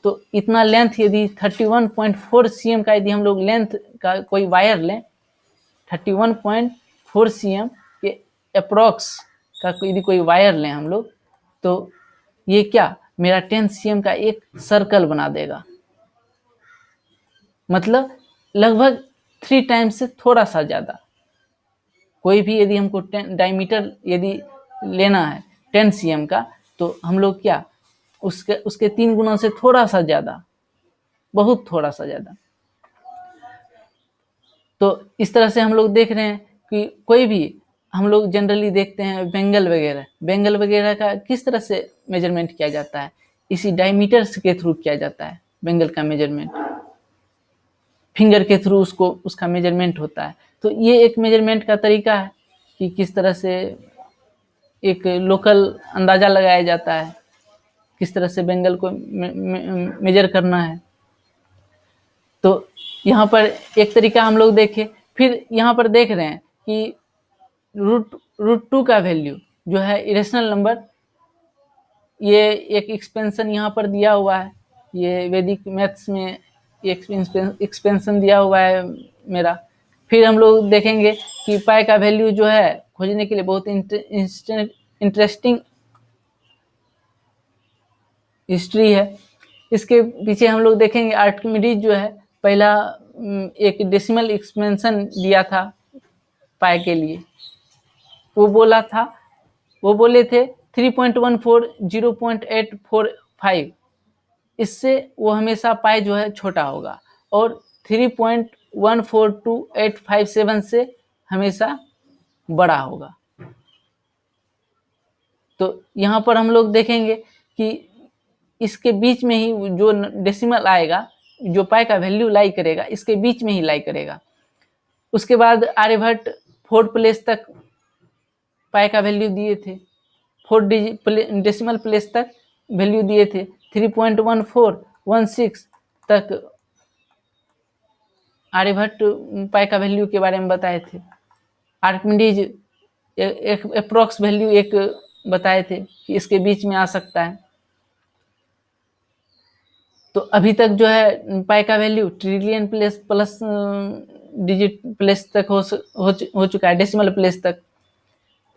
तो इतना लेंथ यदि 31.4 cm का यदि हम लोग लेंथ का कोई वायर लें, 31.4 cm के अप्रॉक्स का यदि कोई वायर लें हम लोग, तो ये क्या मेरा 10 cm का एक सर्कल बना देगा, मतलब लगभग 3 टाइम्स से थोड़ा सा ज़्यादा। कोई भी यदि हमको डायमीटर यदि लेना है 10 cm का, तो हम लोग क्या उसके 3 गुना से थोड़ा सा ज़्यादा, बहुत थोड़ा सा ज़्यादा। तो इस तरह से हम लोग देख रहे हैं कि कोई भी हम लोग जनरली देखते हैं बेंगल वगैरह, बेंगल वगैरह का किस तरह से मेजरमेंट किया जाता है, इसी डायमीटर्स के थ्रू किया जाता है। बेंगल का मेजरमेंट फिंगर के थ्रू उसको उसका मेजरमेंट होता है। तो ये एक मेजरमेंट का तरीका है कि किस तरह से एक लोकल अंदाज़ा लगाया जाता है, किस तरह से बेंगल को मेजर करना है। तो यहाँ पर एक तरीका हम लोग देखें, फिर यहाँ पर देख रहे हैं कि रूट 2 का वैल्यू जो है इरेशनल नंबर, ये एक एक्सपेंशन यहाँ पर दिया हुआ है, ये वैदिक मैथ्स में एक्सपेंशन दिया हुआ है मेरा। फिर हम लोग देखेंगे कि पाई का वैल्यू जो है खोजने के लिए बहुत इंटरेस्टिंग हिस्ट्री है। इसके पीछे हम लोग देखेंगे आर्किमिडीज जो है पहला एक डेसिमल एक्सपेंशन दिया था पाई के लिए, वो बोले थे 3.14 0.845, इससे वो हमेशा पाई जो है छोटा होगा, और 3.142857 से हमेशा बड़ा होगा। तो यहाँ पर हम लोग देखेंगे कि इसके बीच में ही जो डेसिमल आएगा, जो पाई का वैल्यू लाई करेगा, इसके बीच में ही लाई करेगा। उसके बाद आर्यभट्ट 4 प्लेस तक पाई का वैल्यू दिए थे, 4 डेसिमल प्लेस तक वैल्यू दिए थे। 3.1416 तक आर्यभट्ट पाई का वैल्यू के बारे में बताए थे। आर्किमिडीज एक अप्रोक्स वैल्यू एक बताए थे कि इसके बीच में आ सकता है। तो अभी तक जो है पाई का value trillion plus digit place तक हो चुका है, डेसिमल प्लेस तक।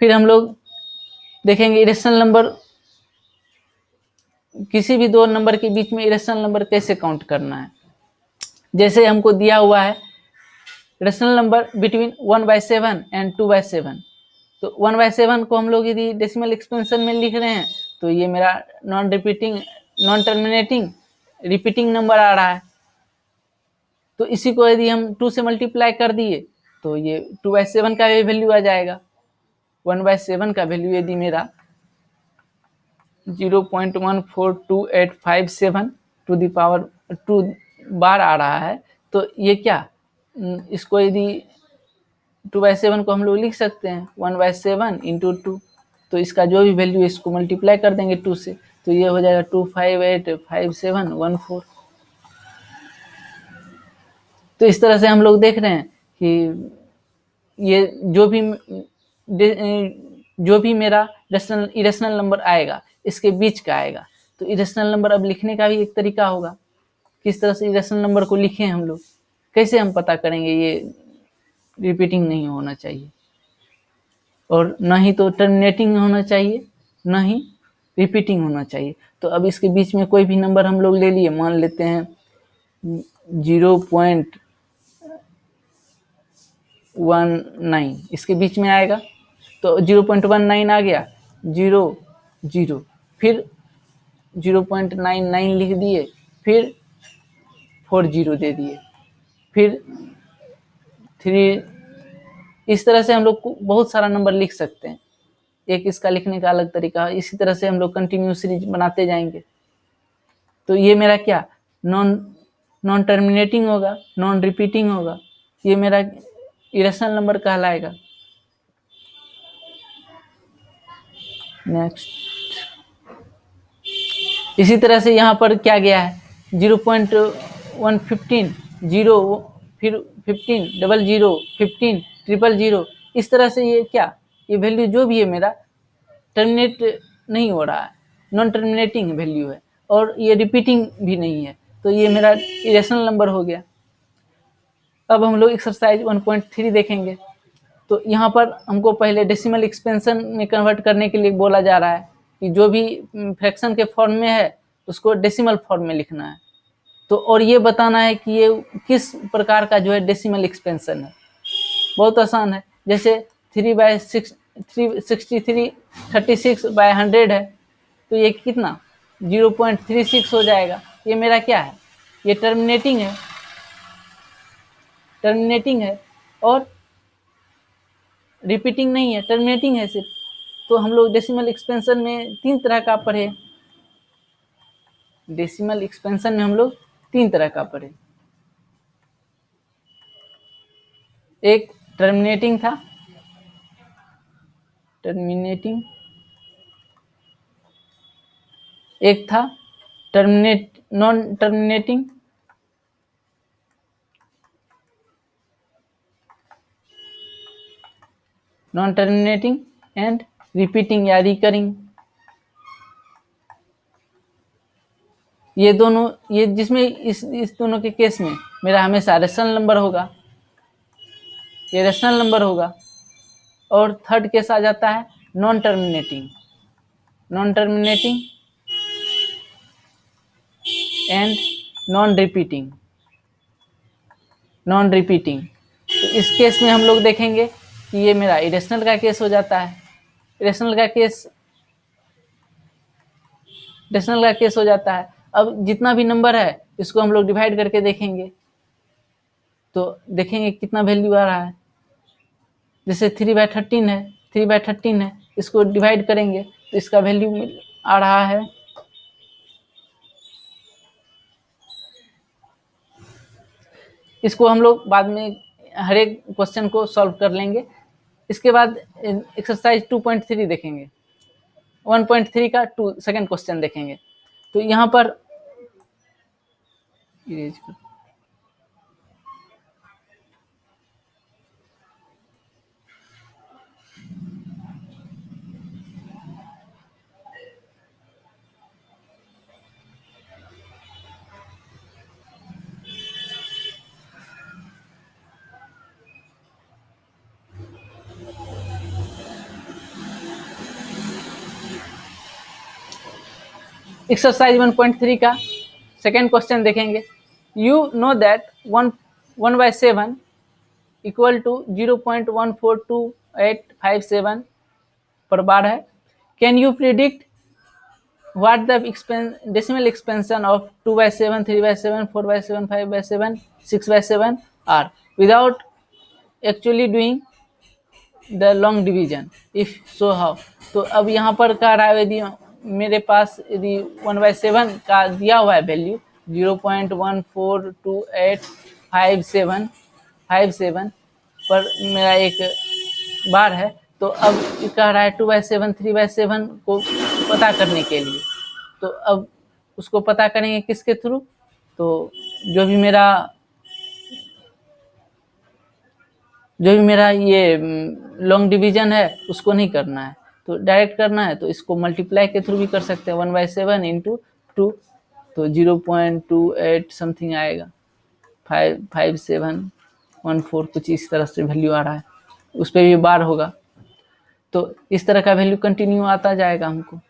फिर हम लोग देखेंगे इरेशनल नंबर, किसी भी दो नंबर के बीच में इरेशनल नंबर कैसे काउंट करना है। जैसे हमको दिया हुआ है रेशनल नंबर बिटवीन 1/7 एंड 2/7। तो 1/7 को हम लोग यदि डेसिमल एक्सपेंशन में लिख रहे हैं तो ये मेरा नॉन टर्मिनेटिंग रिपीटिंग नंबर आ रहा है। तो इसी को यदि हम 2 से मल्टीप्लाई कर दिए तो ये 2/7 का भी वैल्यू आ जाएगा। 1/7 का वैल्यू यदि मेरा 0.142857 टू द पावर 2 बार आ रहा है, तो ये क्या, इसको यदि 2/7 को हम लोग लिख सकते हैं 1/7 इंटू 2। तो इसका जो भी वैल्यू है इसको मल्टीप्लाई कर देंगे 2 से, तो ये हो जाएगा 2585714। तो इस तरह से हम लोग देख रहे हैं कि ये जो भी मेरा इरेशनल नंबर आएगा इसके बीच का आएगा। तो इरेशनल नंबर अब लिखने का भी एक तरीका होगा, किस तरह से इरेशनल नंबर को लिखें हम लोग, कैसे हम पता करेंगे ये रिपीटिंग नहीं होना चाहिए और ना ही तो टर्मिनेटिंग होना चाहिए, ना ही रिपीटिंग होना चाहिए। तो अब इसके बीच में कोई भी नंबर हम लोग ले लिए, मान लेते हैं 0.19 इसके बीच में आएगा। तो 0.19 आ गया, 0 0, फिर 0.99 लिख दिए, फिर 40 दे दिए, फिर 3। इस तरह से हम लोग बहुत सारा नंबर लिख सकते हैं, एक इसका लिखने का अलग तरीका। इसी तरह से हम लोग कंटिन्यू सीरीज बनाते जाएंगे। तो ये मेरा क्या नॉन टर्मिनेटिंग होगा, नॉन रिपीटिंग होगा, ये मेरा इरेशनल नंबर कहलाएगा। नेक्स्ट, इसी तरह से यहाँ पर क्या गया है 0.115 0, फिर 15 00 15 000। इस तरह से ये क्या, ये वैल्यू जो भी है मेरा टर्मिनेट नहीं हो रहा है, नॉन टर्मिनेटिंग वैल्यू है और ये रिपीटिंग भी नहीं है। तो ये मेरा इरेशनल नंबर हो गया। अब हम लोग एक्सरसाइज 1.3 देखेंगे। तो यहाँ पर हमको पहले डेसिमल एक्सपेंशन में कन्वर्ट करने के लिए बोला जा रहा है कि जो भी फ्रैक्शन के फॉर्म में है उसको डेसिमल फॉर्म में लिखना है। तो और ये बताना है कि ये किस प्रकार का जो है डेसिमल एक्सपेंशन है। बहुत आसान है, जैसे 3/63 है तो ये कितना 0.36 हो जाएगा। ये मेरा क्या है, ये टर्मिनेटिंग है और रिपीटिंग नहीं है, टर्मिनेटिंग है सिर्फ। तो हम लोग डेसिमल एक्सपेंशन में 3 तरह का पढ़े, डेसिमल एक्सपेंशन में हम लोग 3 तरह का पढ़े। एक टर्मिनेटिंग था, एक था नॉन टर्मिनेटिंग, एंड रिपीटिंग या रिकरिंग। ये दोनों, ये जिसमें इस दोनों के केस में मेरा हमेशा रेशनल नंबर होगा, ये रेशनल नंबर होगा। और थर्ड केस आ जाता है non terminating and non repeating. तो इस केस में हम लोग देखेंगे कि ये मेरा इरेशनल का केस हो जाता है। रेशनल का केस हो जाता है। अब जितना भी नंबर है इसको हम लोग डिवाइड करके देखेंगे तो देखेंगे कितना वैल्यू आ रहा है। जैसे 3/13 है, इसको डिवाइड करेंगे तो इसका वैल्यू आ रहा है इसको हम लोग बाद में हर एक क्वेश्चन को सॉल्व कर लेंगे। इसके बाद एक्सरसाइज 2.3 देखेंगे, 1.3 का सेकंड क्वेश्चन देखेंगे। तो यहाँ पर एक्सरसाइज 1.3 का सेकेंड क्वेश्चन देखेंगे। You know that 1/7 equal to 0.142857 पर बार है। Can you predict what the decimal expansion of 2/7, 3/7, 4/7, 5/7, 6/7 are without actually doing the long division, if so how. तो अब यहाँ पर कह रहा है यदि मेरे पास यदि 1/7 का दिया हुआ है वैल्यू 0.142857 पर मेरा एक बार है, तो अब कह रहा है 2/7, 3/7 को पता करने के लिए। तो अब उसको पता करेंगे किसके थ्रू, तो जो भी मेरा ये लॉन्ग डिवीजन है उसको नहीं करना है, तो डायरेक्ट करना है तो इसको मल्टीप्लाई के थ्रू भी कर सकते हैं। 1/7 इंटू 2 तो 0.28 समथिंग आएगा, 5714 कुछ इस तरह से वैल्यू आ रहा है, उस पर भी बार होगा। तो इस तरह का वैल्यू कंटिन्यू आता जाएगा हमको।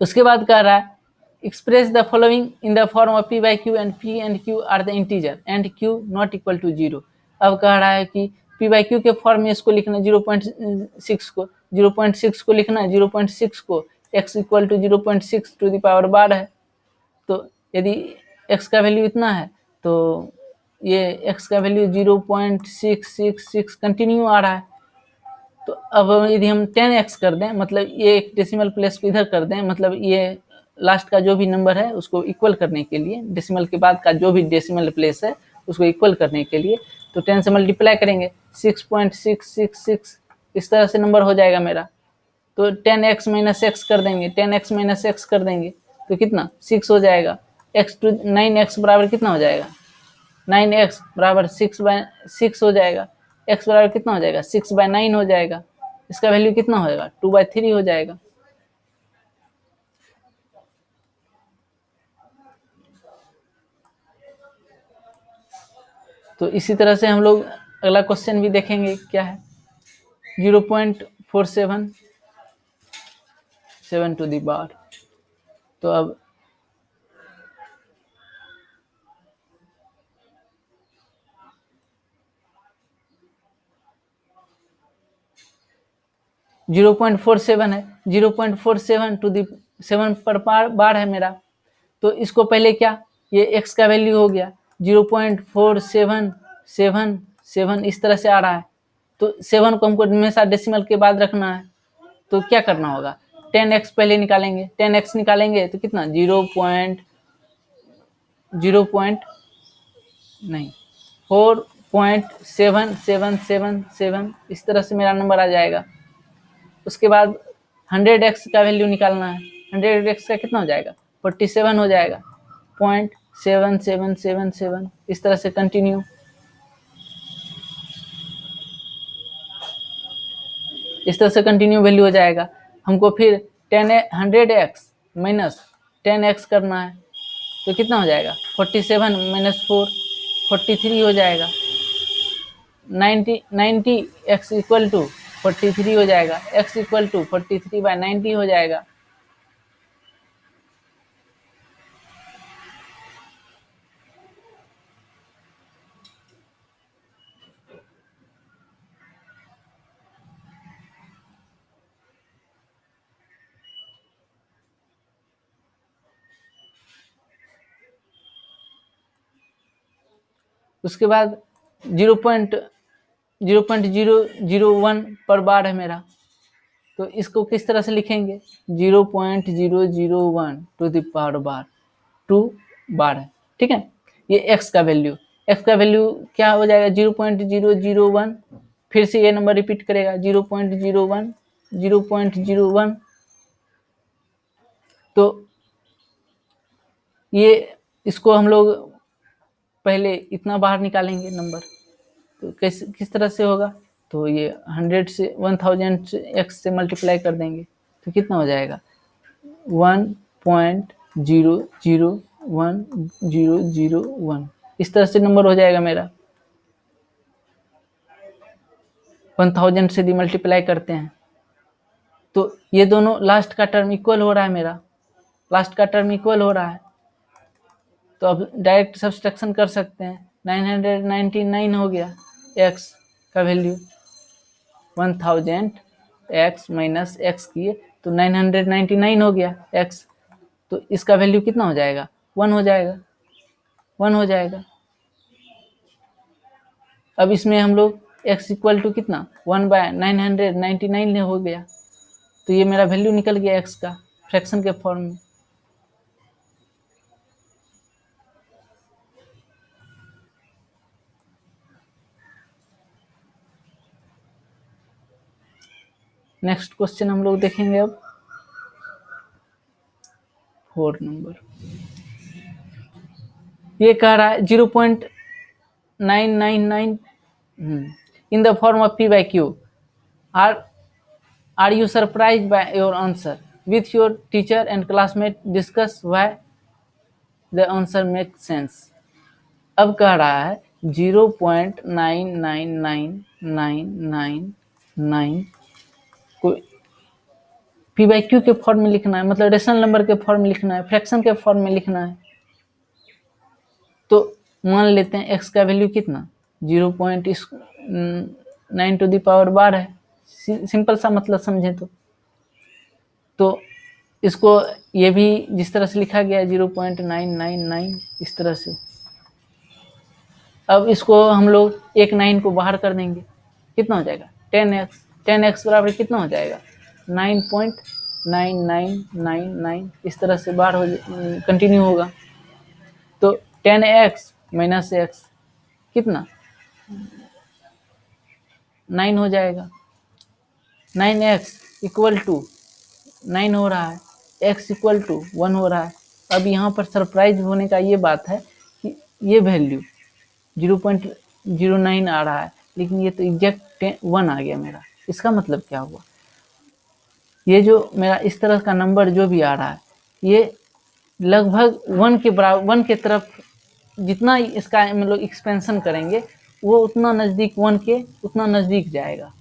उसके बाद कह रहा है express the following in the form of p by q and p and q are the integer and q not equal to 0। अब कह रहा है कि p by q के फॉर्म में इसको लिखना 0.6 को 0.6 को लिखना है, 0.6 को x equal to 0.6 to the power बार है। तो यदि x का वैल्यू इतना है तो ये x का वैल्यू 0.666 कंटिन्यू आ रहा है। तो अब यदि हम 10x कर दें, मतलब ये एक डेसिमल प्लेस पे इधर कर दें, मतलब ये लास्ट का जो भी नंबर है उसको इक्वल करने के लिए, डेसिमल के बाद का जो भी डेसिमल प्लेस है उसको इक्वल करने के लिए, तो 10 से मल्टीप्लाई करेंगे 6.666 इस तरह से नंबर हो जाएगा मेरा। तो 10x माइनस एक्स कर देंगे, 10x माइनस एक्स कर देंगे तो कितना 6 हो जाएगा। 9x बराबर कितना हो जाएगा, 9x बराबर 6/6 हो जाएगा। x बराबर कितना हो जाएगा 6/9 हो जाएगा। इसका वैल्यू कितना हो जाएगा 2/3 हो जाएगा। तो इसी तरह से हम लोग अगला क्वेश्चन भी देखेंगे क्या है। 0.477 टू द बार। तो अब जीरो पॉइंट 47 है, 0.47 टू दी 7 पर बार है मेरा। तो इसको पहले क्या, ये x का वैल्यू हो गया 0.4777 इस तरह से आ रहा है। तो 7 को हमको हमेशा डेसिमल के बाद रखना है, तो क्या करना होगा 10x पहले निकालेंगे, 10x निकालेंगे तो कितना 4.777 इस तरह से मेरा नंबर आ जाएगा। उसके बाद 100x का वैल्यू निकालना है, 100x का कितना हो जाएगा 47 हो जाएगा, 0.7777 इस तरह से कंटिन्यू। इस तरह से कंटिन्यू वैल्यू हो जाएगा। हमको फिर 100x माइनस 10x करना है, तो कितना हो जाएगा 47 माइनस 4 43 हो जाएगा। 90x इक्वल टू 43 हो जाएगा, x इक्वल टू 43/90 हो जाएगा। उसके बाद 0.4 0.001 पर बार है मेरा, तो इसको किस तरह से लिखेंगे, 0.001 टू द पावर बार 2 बार है, ठीक है। ये x का वैल्यू क्या हो जाएगा, 0.001, फिर से ये नंबर रिपीट करेगा 0.01 0.01, तो ये इसको हम लोग पहले इतना बाहर निकालेंगे नंबर, तो किस तरह से होगा, तो ये 100 से 1000 से x से मल्टीप्लाई कर देंगे, तो कितना हो जाएगा 1.001001, इस तरह से नंबर हो जाएगा मेरा। 1000 से मल्टीप्लाई करते हैं तो ये दोनों लास्ट का टर्म इक्वल हो रहा है मेरा, लास्ट का टर्म इक्वल हो रहा है, तो अब डायरेक्ट सब्सट्रैक्शन कर सकते हैं। 999 हो गया x का वैल्यू, 1000 x माइनस x किए तो 999 हो गया x, तो इसका वैल्यू कितना हो जाएगा, 1 हो जाएगा, 1 हो जाएगा। अब इसमें हम लोग x इक्वल टू कितना 1/999 हो गया, तो ये मेरा वैल्यू निकल गया x का फ्रैक्शन के फॉर्म में। नेक्स्ट क्वेश्चन हम लोग देखेंगे अब 4 नंबर, ये कह रहा है 0.999 इन the form of p by q, are you surprised by your answer, with your teacher and classmate discuss why the answer makes sense। अब कह रहा है 0.99999 को p by q के फॉर्म में लिखना है, मतलब रेशनल नंबर के फॉर्म में लिखना है, फ्रैक्शन के फॉर्म में लिखना है। तो मान लेते हैं x का वैल्यू कितना 0.9 टू द पावर बार है, सिंपल सा मतलब समझें तो इसको ये भी जिस तरह से लिखा गया है 0.999 इस तरह से। अब इसको हम लोग एक 9 को बाहर कर देंगे, कितना हो जाएगा 10x बराबर कितना हो जाएगा 9.9999, इस तरह से बाहर हो कंटिन्यू होगा। तो 10x माइनस x कितना 9 हो जाएगा, 9x इक्वल टू 9 हो रहा है, x इक्वल टू 1 हो रहा है। अब यहाँ पर सरप्राइज होने का ये बात है कि ये वैल्यू 0.09 आ रहा है, लेकिन ये तो एग्जैक्ट 1 आ गया मेरा। इसका मतलब क्या हुआ, ये जो मेरा इस तरह का नंबर जो भी आ रहा है ये लगभग 1 के बराबर, 1 के तरफ जितना इसका मतलब एक्सपेंशन करेंगे वो उतना नज़दीक 1 के उतना नज़दीक जाएगा।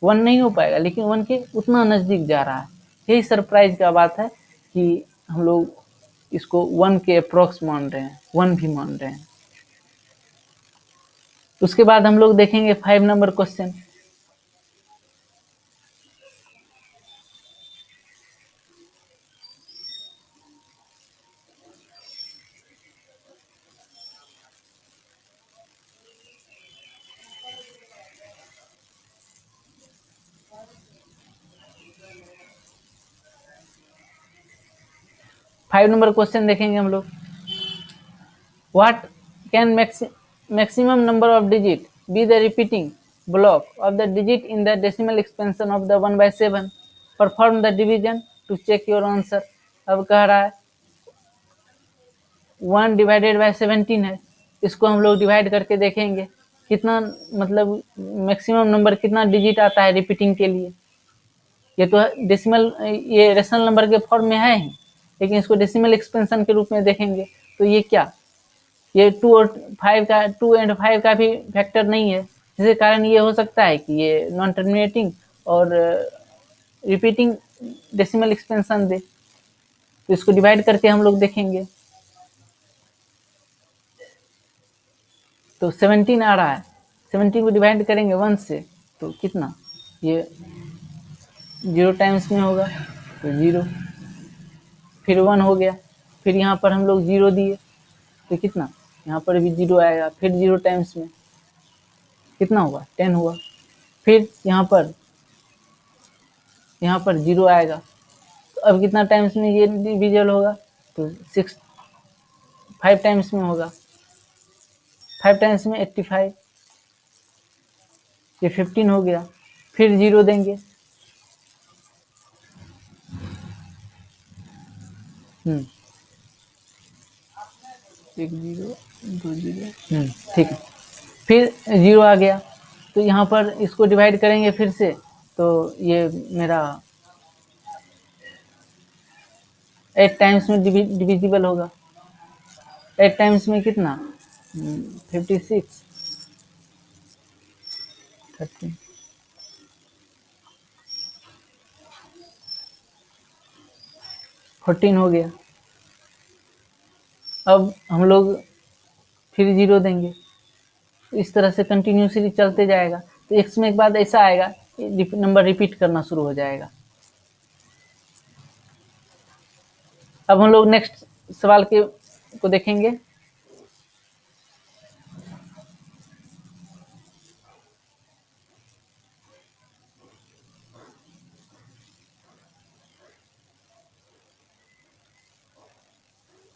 1 नहीं हो पाएगा लेकिन 1 के उतना नज़दीक जा रहा है। यही सरप्राइज का बात है कि हम लोग इसको 1 के अप्रोक्स मान रहे हैं, 1 भी मान रहे हैं। उसके बाद हम लोग देखेंगे 5 number question. Five number question देखेंगे हम लोग। What can maximum number of digit be the repeating block of the digit in the decimal expansion of the 1/7, perform the division to check your answer. अब कह रहा है 1 डिवाइडेड बाय 17 है, इसको हम लोग डिवाइड करके देखेंगे कितना मतलब मैक्सिमम नंबर कितना डिजिट आता है रिपीटिंग के लिए। ये तो डेसिमल, ये रेशनल नंबर के फॉर्म में है ही, लेकिन इसको डेसिमल एक्सपेंशन के रूप में देखेंगे तो ये क्या, ये 2 और 5 का 2 एंड 5 का भी फैक्टर नहीं है, जिसके कारण ये हो सकता है कि ये नॉन टर्मिनेटिंग और रिपीटिंग डेसिमल एक्सपेंशन दे। तो इसको डिवाइड करके हम लोग देखेंगे तो 17 आ रहा है, 17 को डिवाइड करेंगे 1 से तो कितना, ये 0 टाइम्स में होगा तो 0, फिर 1 हो गया, फिर यहाँ पर हम लोग 0 दिए तो कितना, यहाँ पर भी 0 आएगा, फिर 0 टाइम्स में कितना हुआ 10 हुआ। फिर यहाँ पर 0 आएगा, तो अब कितना टाइम्स में ये डिविजिबल होगा, तो 5 टाइम्स में होगा, 5 टाइम्स में 85, ये 15 हो गया। फिर 0 देंगे, 1 0 2 0, ठीक है। फिर 0 आ गया, तो यहाँ पर इसको डिवाइड करेंगे फिर से, तो ये मेरा 8 टाइम्स में डिविजिबल होगा। 8 टाइम्स में कितना 56, 13, 14 हो गया। अब हम लोग फिर 0 देंगे, इस तरह से कंटिन्यूसली चलते जाएगा। तो एक समय के बाद ऐसा आएगा नंबर रिपीट करना शुरू हो जाएगा। अब हम लोग नेक्स्ट सवाल को देखेंगे।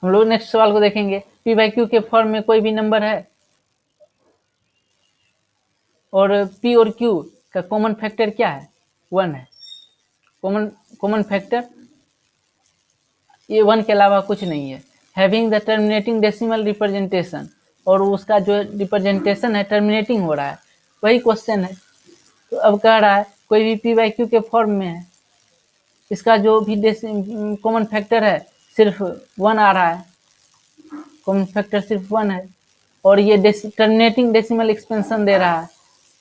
हम लोग नेक्स्ट सवाल को देखेंगे। पी बाई क्यू के फॉर्म में कोई भी नंबर है और पी और क्यू का कॉमन फैक्टर क्या है, 1 है। कॉमन फैक्टर ये 1 के अलावा कुछ नहीं है। Having the terminating decimal representation, और उसका जो रिप्रेजेंटेशन है टर्मिनेटिंग हो रहा है, वही क्वेश्चन है। तो अब कह रहा है कोई भी पी बाई क्यू के फॉर्म में है, इसका जो भी कॉमन फैक्टर है सिर्फ 1 आ रहा है, कॉमन फैक्टर सिर्फ 1 है, और ये टर्मिनेटिंग डेसिमल एक्सपेंशन दे रहा है।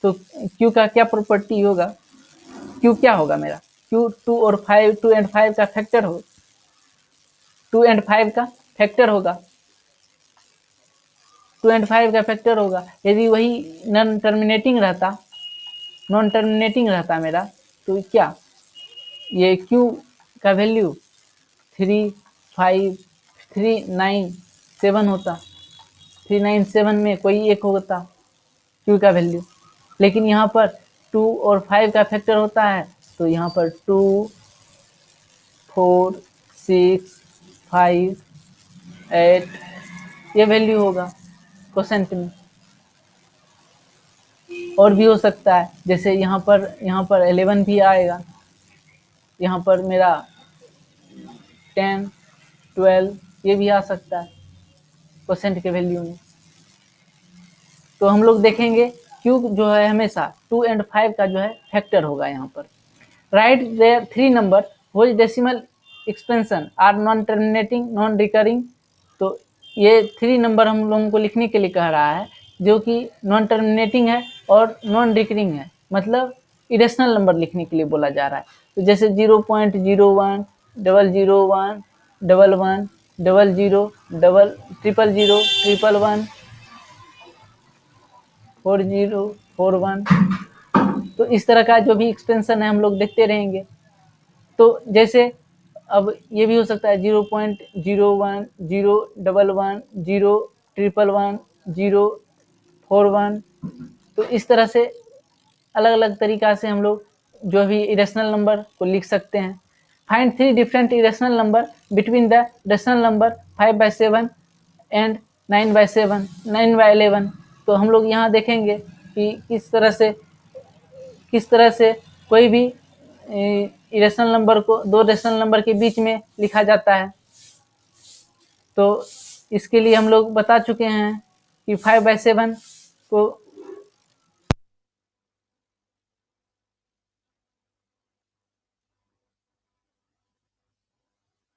तो क्यू का क्या प्रॉपर्टी होगा, क्यू क्या होगा मेरा, क्यू 2 और 5, 2 एंड 5 का फैक्टर हो, 2 एंड 5 का फैक्टर होगा, 2 एंड 5 का फैक्टर होगा। यदि वही नॉन टर्मिनेटिंग रहता मेरा, तो क्या ये क्यू का वैल्यू 3 5 3 9 7 होता, 3 9 7 में कोई एक होता क्यू का वैल्यू। लेकिन यहाँ पर 2 और 5 का फैक्टर होता है, तो यहाँ पर 2 4 6 5 8 ये वैल्यू होगा क्वोशेंट में। और भी हो सकता है, जैसे यहाँ पर 11 भी आएगा, यहाँ पर मेरा 10 12 ये भी आ सकता है क्वोशेंट के वैल्यू में। तो हम लोग देखेंगे क्यू जो है हमेशा 2 एंड 5 का जो है फैक्टर होगा। यहाँ पर write there 3 number which decimal expansion are non terminating non recurring. तो ये 3 नंबर हम लोगों को लिखने के लिए कह रहा है जो कि नॉन टर्मिनेटिंग है और नॉन रिकरिंग है, मतलब इरेशनल नंबर लिखने के लिए बोला जा रहा है। तो जैसे 0.01 001 001 11 00 000 111 40 41, तो इस तरह का जो भी एक्सपेंशन है हम लोग देखते रहेंगे। तो जैसे अब ये भी हो सकता है 0.01 011 0 111 041, तो इस तरह से अलग अलग तरीका से हम लोग जो भी इरेशनल नंबर को लिख सकते हैं। Find 3 different irrational number between the rational number 5/7 and 9/7 9/11। तो हम लोग यहाँ देखेंगे कि किस तरह से कोई भी इरेशनल नंबर को 2 रेशनल नंबर के बीच में लिखा जाता है। तो इसके लिए हम लोग बता चुके हैं कि 5/7 को